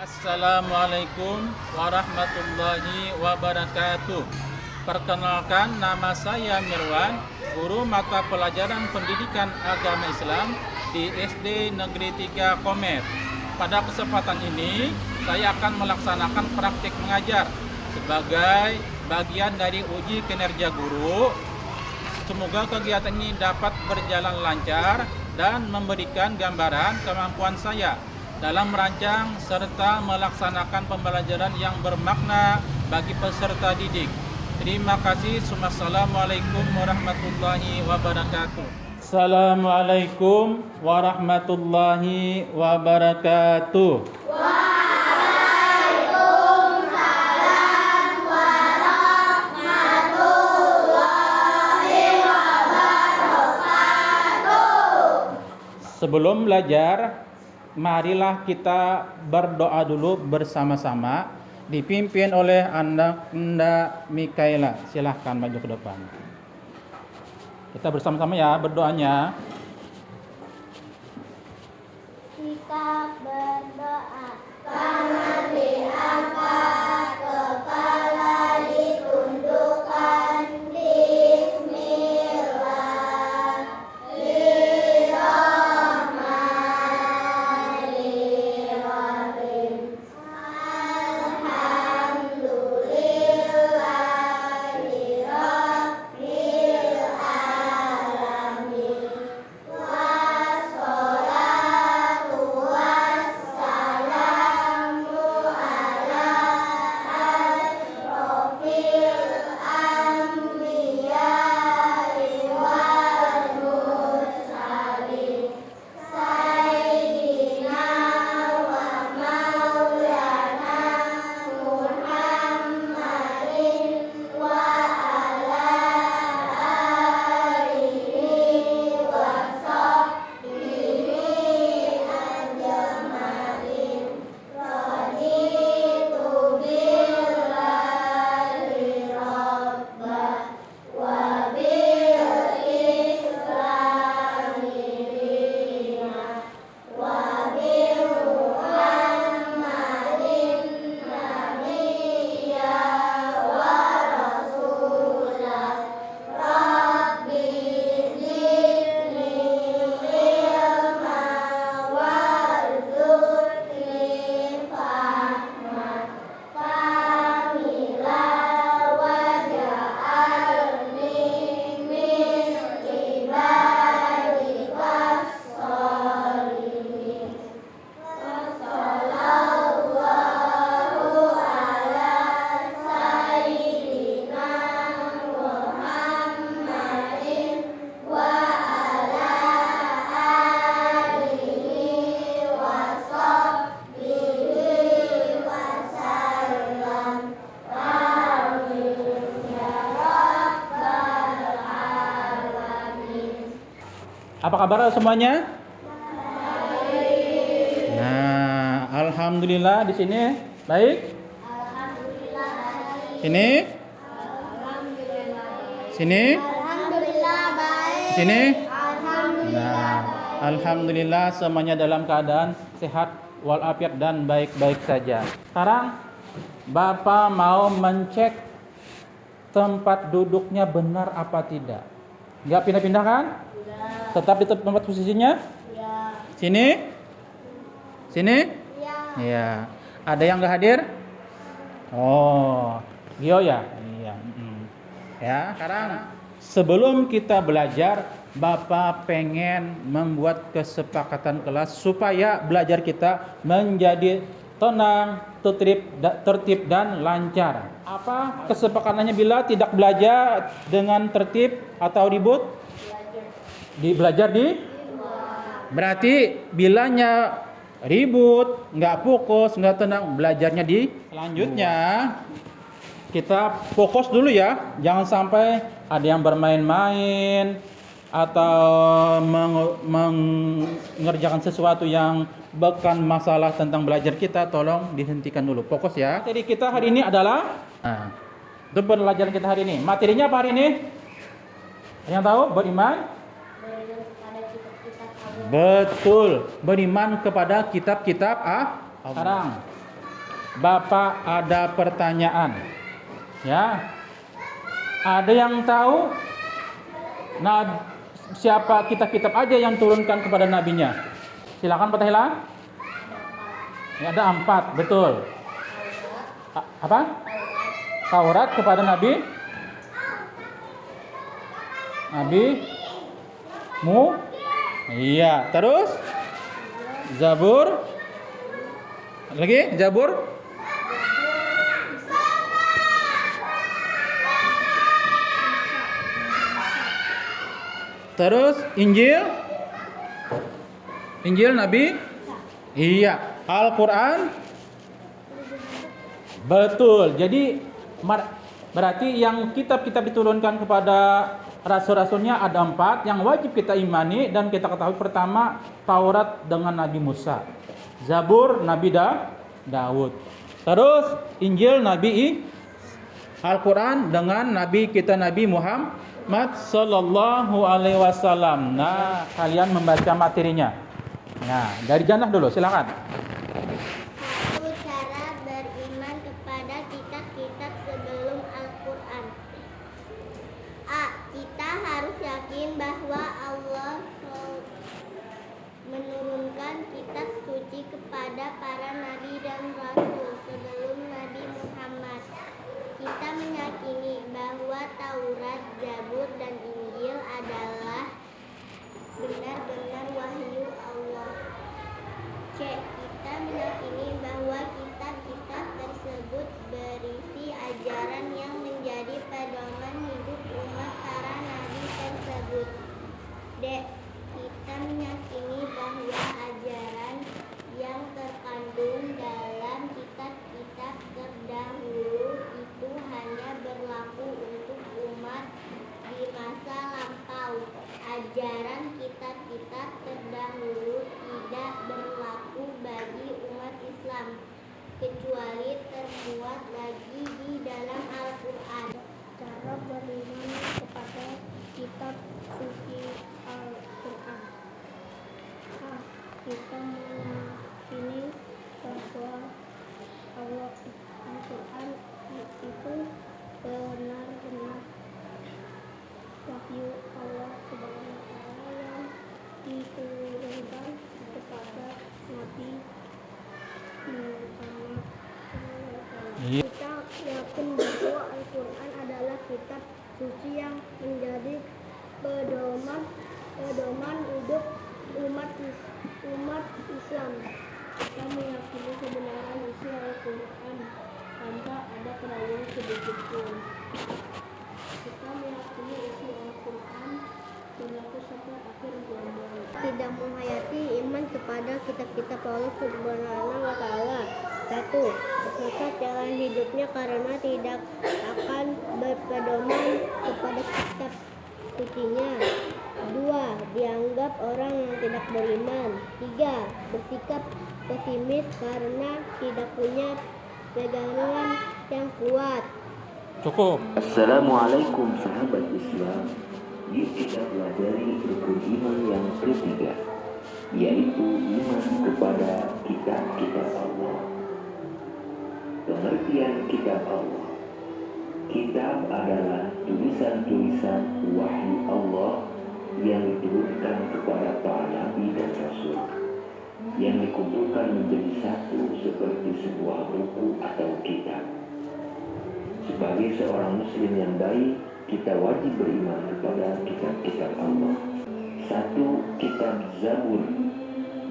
Assalamualaikum warahmatullahi wabarakatuh. Perkenalkan, nama saya Mirwan, guru mata pelajaran pendidikan agama Islam di SD Negeri 3 Komer. Pada kesempatan ini, saya akan melaksanakan praktik mengajar sebagai bagian dari uji kinerja guru. Semoga kegiatan ini dapat berjalan lancar dan memberikan gambaran kemampuan saya dalam merancang serta melaksanakan pembelajaran yang bermakna bagi peserta didik. Terima kasih. Assalamualaikum warahmatullahi wabarakatuh. Assalamualaikum warahmatullahi wabarakatuh. Sebelum belajar, marilah kita berdoa dulu bersama-sama, dipimpin oleh Anda Mikaela. Silahkan maju ke depan. Kita bersama-sama ya berdoanya. Kita berdoa. Tangan diangkat, kepala ditundukkan. Apa kabar semuanya? Nah, alhamdulillah di sini baik. Alhamdulillah baik. Sini, Alhamdulillah baik. sini, Alhamdulillah baik. sini. Alhamdulillah Nah, baik. alhamdulillah semuanya dalam keadaan sehat walafiat dan baik-baik saja. Sekarang Bapak mau mencek tempat duduknya benar apa tidak. Nggak pindah-pindah kan? Tetap di tempat posisinya? Ya. Sini? Sini? Ya. Iya. Ada yang nggak hadir? Oh, Gio ya? Iya. Ya, sekarang sebelum kita belajar, Bapak pengen membuat kesepakatan kelas supaya belajar kita menjadi tenang, tertib dan lancar. Apa kesepakatannya bila tidak belajar dengan tertib atau ribut? Belajar di? Berarti bilanya ribut, nggak fokus, nggak tenang, belajarnya di? Selanjutnya kita fokus dulu ya, jangan sampai ada yang bermain-main atau mengerjakan sesuatu yang bukan masalah tentang belajar kita. Tolong dihentikan dulu, fokus ya. Materi kita hari ini adalah, itu pelajaran kita hari ini. Materinya apa hari ini? Ada yang tahu? Beriman? Betul, beriman kepada kitab-kitab Sekarang Bapak ada pertanyaan. Ya. Ada yang tahu siapa kitab-kitab aja yang turunkan kepada nabinya? Silakan Pak Tahila. Ya, ada 4, betul. Apa? Taurat kepada Nabi Iya, terus Zabur. Lagi Zabur. Terus Injil Nabi. Iya, Al-Qur'an. Betul. Jadi berarti yang kitab-kitab diturunkan kepada rasul-rasulnya ada 4 yang wajib kita imani dan kita ketahui. Pertama, Taurat dengan Nabi Musa, Zabur Nabi Daud, terus Injil Nabi, Al-Quran dengan Nabi kita Nabi Muhammad Sallallahu Alaihi Wasallam. Nah, kalian membaca materinya. Nah, dari Jannah dulu, silakan. Satu cara beriman kepada kitab-kitab sebelum Al-Quran. A. Kita harus yakin bahwa Allah menurunkan kitab suci kepada para nabi dan rasul sebelum Nabi Muhammad. Kita meyakini bahwa Taurat, Zabur, dan Injil adalah benar-benar wahyu Allah. C. Kita meyakini bahwa kitab-kitab tersebut berisi ajaran yang menjadi pedoman hidup umat para nabi tersebut. D. Kita meyakini bahwa ajaran yang terkandung dalam kitab-kitab terdahulu itu hanya berlaku untuk umat di masa lampau. Ajaran kitab-kitab terdahulu tidak berlaku bagi umat Islam, kecuali termuat lagi di dalam Al-Quran. Cara beriman kepada kitab suci Al-Quran. A. Kita meyakini bahwa Al-Quran itu benar-benar wahyu Allah Subhanahu wa Ta'ala yang diturunkan kepada Nabi Muhammad SAW. Kita yakin bahwa Al-Quran adalah kitab suci yang menjadi pedoman hidup umat Islam. Kita meyakini kebenaran isi Al-Quran tanpa ada keraguan sedikit pun. Kita meyakini isi Al-Quran berlaku sampai akhir zaman. Tidak menghayati iman kepada kitab-kitab Allah Subhanahu wa Ta'ala. 1. Sesat jalan hidupnya karena tidak akan berpedoman kepada kitab sucinya. 2. Dianggap orang yang tidak beriman. 3. Bersikap pesimis karena tidak punya pegangan yang kuat. Cukup. Assalamualaikum sahabat Islam. Yuk kita pelajari rukun iman yang ketiga, yaitu iman kepada kitab-kitab Allah. Pengertian kitab Allah. Kitab adalah tulisan-tulisan wahyu Allah yang diturunkan kepada para nabi dan rasul, yang dikumpulkan menjadi satu seperti sebuah buku atau kitab. Sebagai seorang muslim yang baik, kita wajib beriman kepada kitab-kitab Allah. 1. Kitab Zabur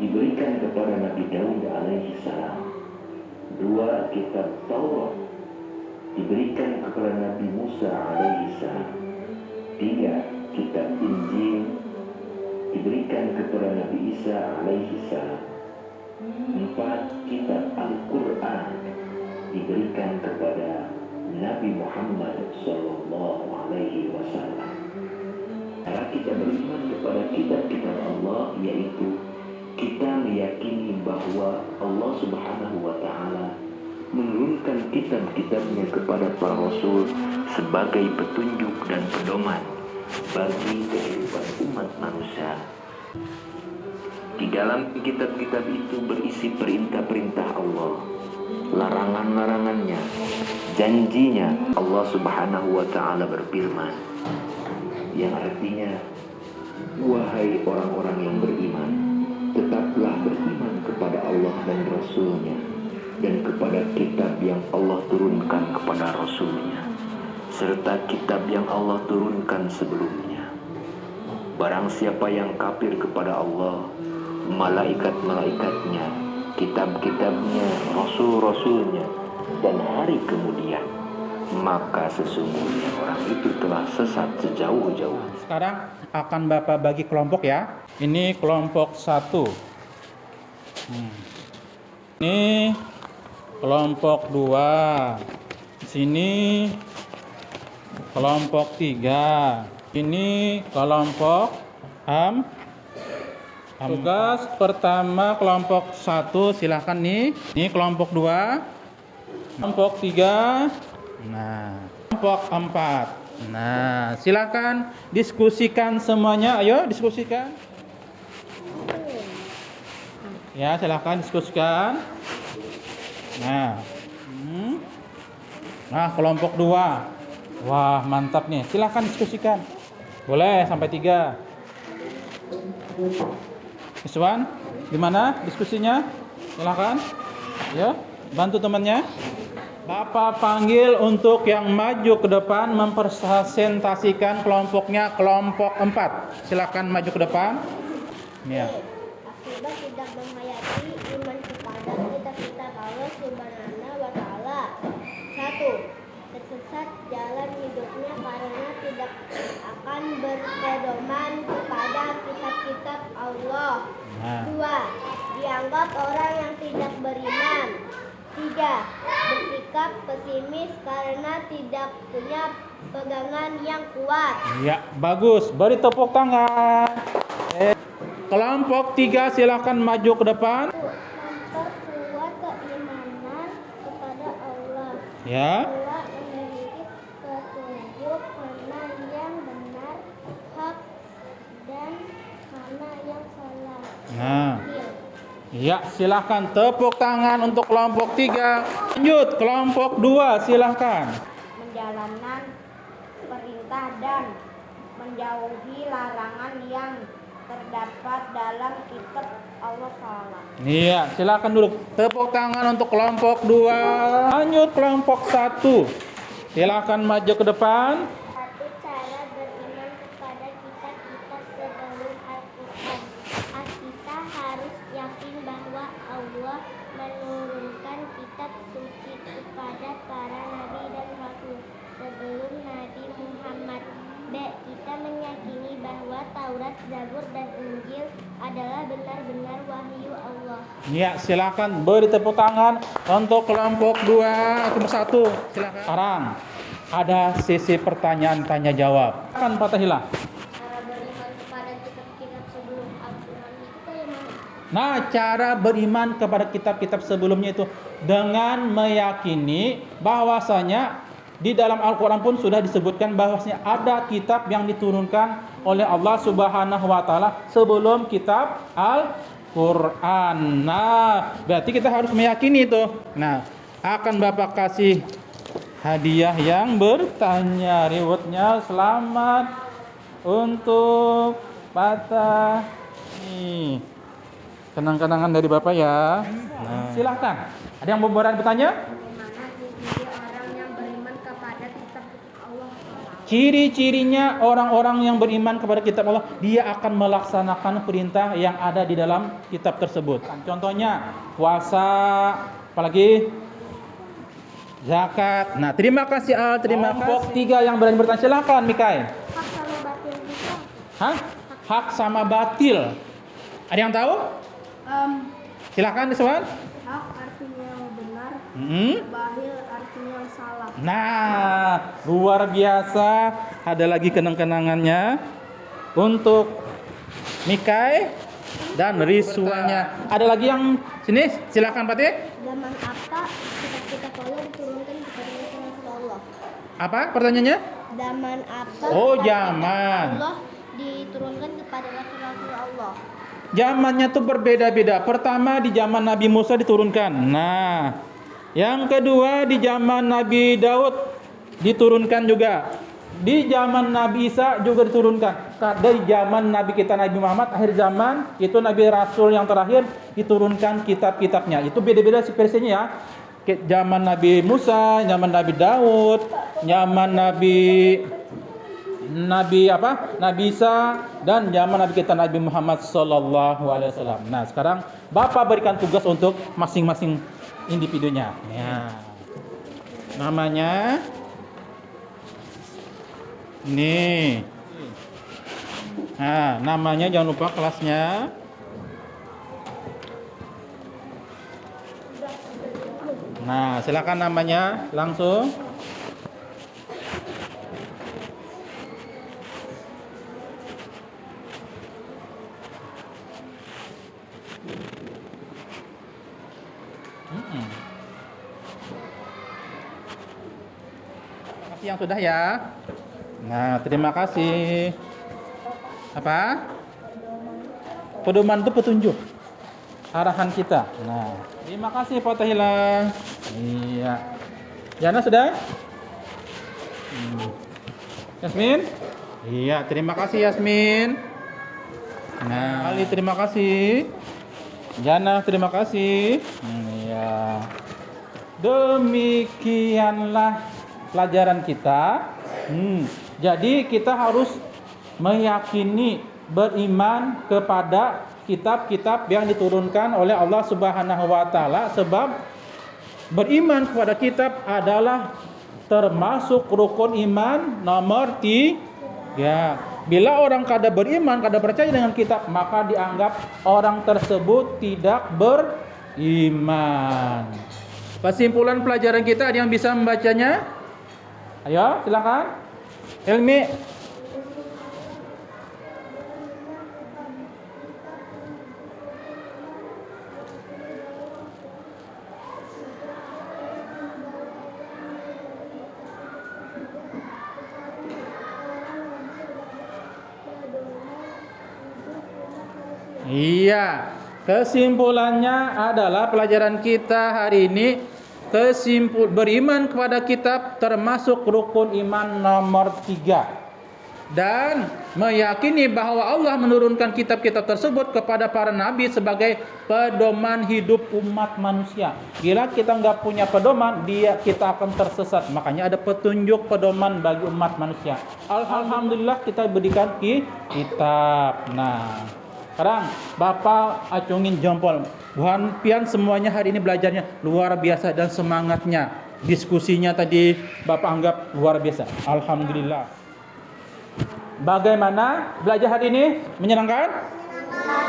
diberikan kepada Nabi Daud alaihi salam. 2. Kitab Taurat diberikan kepada Nabi Musa alaihi salam. 3. Kitab Injil diberikan kepada Nabi Isa alaihi salam. 4. Kitab Al-Quran diberikan kepada Nabi Muhammad Sallallahu Alaihi Wasallam. Cara kita beriman kepada kitab-kitab Allah yaitu kita meyakini bahwa Allah Subhanahu Wa Taala menurunkan kitab-kitabnya kepada para rasul sebagai petunjuk dan pedoman bagi kehidupan umat manusia. Di dalam kitab-kitab itu berisi perintah-perintah Allah, larangan-larangannya, janjinya. Allah Subhanahu wa Ta'ala berfirman, yang artinya, wahai orang-orang yang beriman, tetaplah beriman kepada Allah dan Rasul-Nya, dan kepada kitab yang Allah turunkan kepada Rasul-Nya, serta kitab yang Allah turunkan sebelumnya. Barang siapa yang kafir kepada Allah, malaikat-malaikatnya, kitab-kitabnya, rasul-rasulnya, dan hari kemudian, maka sesungguhnya orang itu telah sesat sejauh-jauh. Sekarang akan Bapak bagi kelompok ya. Ini kelompok 1. Ini kelompok 2. Sini kelompok 3. Ini kelompok tugas pertama kelompok 1 silahkan nih. Ini kelompok 2. Kelompok 3. Nah, kelompok 4. Nah, silahkan diskusikan semuanya. Ayo diskusikan. Ya, silahkan diskusikan. Nah, nah kelompok 2. Wah, mantap nih. Silahkan diskusikan. Boleh sampai 3. Iswan, gimana diskusinya? Silahkan. Ya, bantu temannya. Bapak panggil untuk yang maju ke depan mempresentasikan kelompoknya, kelompok 4. Silakan maju ke depan. Ya. Akibat tidak menghayati iman kepada kitab-kitab Allah Subhanahu wa Ta'ala. 1. Tersesat jalan hidupnya karena tidak akan berpedoman kepada kitab-kitab Allah. 2. Dianggap orang yang tidak beriman. 3. Bersikap pesimis karena tidak punya pegangan yang kuat. Ya, bagus. Beri tepuk tangan. Kelompok 3 silakan maju ke depan. Memperkuat keimanan kepada Allah. Ya. 2. Memiliki petunjuk mana yang benar, hak, dan mana yang salah. Nah. Ya, silahkan tepuk tangan untuk kelompok 3. Lanjut, kelompok 2 silahkan. Menjalankan perintah dan menjauhi larangan yang terdapat dalam kitab Allah Ta'ala. Iya, silahkan dulu tepuk tangan untuk kelompok 2. Lanjut kelompok 1. Silahkan maju ke depan. 1. Cara beriman kepada kitab-kitab sebelum Al-Quran. Kita harus yakin bahwa Allah menurunkan kitab suci kepada para nabi dan rasul sebelum Nabi Muhammad. B. Kita meyakini bahwa Taurat, Zabur, dan Injil adalah benar-benar wahyu Allah. Ya, silakan beri tepuk tangan untuk kelompok 2 atau 1. Silakan. Sekarang ada sesi pertanyaan tanya jawab. Kan Pak Tahila. Cara beriman kepada kitab-kitab sebelum Al-Quran itu kayak mana? Nah, cara beriman kepada kitab-kitab sebelumnya itu dengan meyakini bahwasanya di dalam Al-Quran pun sudah disebutkan bahwasanya ada kitab yang diturunkan oleh Allah Subhanahu wa Ta'ala sebelum kitab Al-Quran. Nah, berarti kita harus meyakini itu. Nah, akan Bapak kasih hadiah yang bertanya. Rewardnya selamat untuk patah. Nih, kenang-kenangan dari Bapak ya. Nah, silahkan. Ada yang mau bertanya? Ciri-cirinya orang-orang yang beriman kepada kitab Allah, dia akan melaksanakan perintah yang ada di dalam kitab tersebut. Contohnya puasa, apalagi zakat. Nah, terima kasih Al, terima kasih. Kelompok 3 yang berani bertanya, silakan Mikai. Hak sama batil bisa. Hah? Hak sama batil. Ada yang tahu? Silakan Iswan. Hak artinya yang benar, batil artinya yang salah. Nah, luar biasa. Ada lagi kenang-kenangannya untuk Mikai dan Rizwannya. Ada lagi yang sini? Silakan Patih. Zaman apa kitab-kitab Allah diturunkan kepada Rasulullah? Apa pertanyaannya? Zaman apa Oh, kitab-kitab zaman. Allah diturunkan kepada Rasul Allah? Zamannya tuh berbeda-beda. Pertama di zaman Nabi Musa diturunkan. Nah, yang kedua di zaman Nabi Daud diturunkan juga. Di zaman Nabi Isa juga diturunkan. Dari zaman Nabi kita Nabi Muhammad akhir zaman itu Nabi Rasul yang terakhir diturunkan kitab-kitabnya. Itu beda-beda versinya ya. Zaman Nabi Musa, zaman Nabi Daud, zaman Nabi Isa dan zaman Nabi kita Nabi Muhammad sallallahu alaihi wasallam. Nah, sekarang Bapak berikan tugas untuk masing-masing individunya. Ya. Namanya nih. Nah, namanya jangan lupa kelasnya. Nah, silakan namanya langsung. Kasih yang sudah ya. Nah, terima kasih. Apa? Pedoman itu petunjuk. Arahan kita. Nah, terima kasih Pak Tahila. Iya. Jana sudah? Yasmin? Iya, terima kasih Yasmin. Nah, Ali terima kasih. Jana terima kasih. Iya. Demikianlah pelajaran kita. Jadi kita harus meyakini, beriman kepada kitab-kitab yang diturunkan oleh Allah Subhanahu wa taala, sebab beriman kepada kitab adalah termasuk rukun iman nomor 3. Bila orang kada beriman, kada percaya dengan kitab, maka dianggap orang tersebut tidak beriman. Kesimpulan pelajaran kita, ada yang bisa membacanya? Ayo, silakan. Helmi. Iya, kesimpulannya adalah pelajaran kita hari ini beriman kepada kitab termasuk rukun iman nomor 3 dan meyakini bahwa Allah menurunkan kitab-kitab tersebut kepada para nabi sebagai pedoman hidup umat manusia. Bila kita nggak punya pedoman, kita akan tersesat. Makanya ada petunjuk pedoman bagi umat manusia. Alhamdulillah kita berikan kitab. Nah, sekarang Bapak acungin jempol. Buhan pian semuanya hari ini belajarnya luar biasa dan semangatnya. Diskusinya tadi Bapak anggap luar biasa. Alhamdulillah. Bagaimana belajar hari ini? Menyenangkan?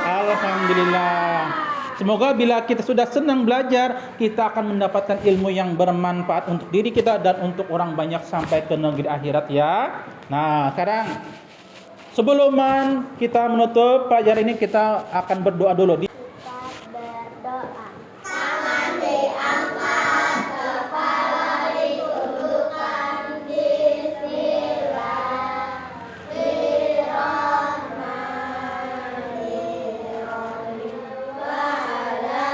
Alhamdulillah. Semoga bila kita sudah senang belajar, kita akan mendapatkan ilmu yang bermanfaat untuk diri kita dan untuk orang banyak sampai ke negeri akhirat ya. Nah, sekarang sebelum kita menutup pelajaran ini, kita akan berdoa dulu. Kita berdoa. Tangan diangkat, kepala ditundukkan. Bismillahirrahmanirrahim. Wa ala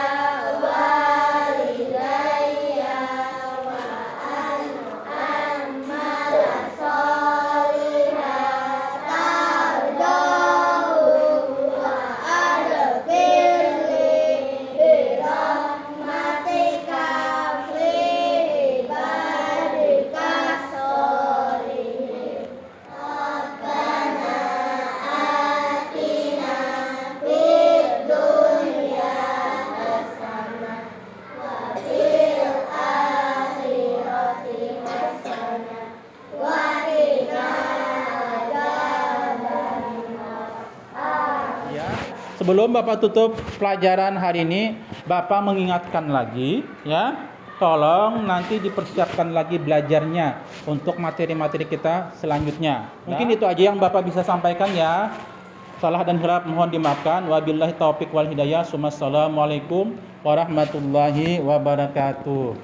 walidayya wa an amala sholihan tardahu wa adkhilni birahmatika fi ibadika sholihin. Rabbana atina fid dunya hasanah wa fil akhirati hasanah wa qina adzabannar. Ya, sebelum Bapak tutup pelajaran hari ini, Bapak mengingatkan lagi ya, tolong nanti dipersiapkan lagi belajarnya untuk materi-materi kita selanjutnya. Mungkin itu aja yang Bapak bisa sampaikan ya. Salah dan hilaf mohon dimaafkan. Wabillahi taufik wal hidayah. Assalamualaikum warahmatullahi wabarakatuh.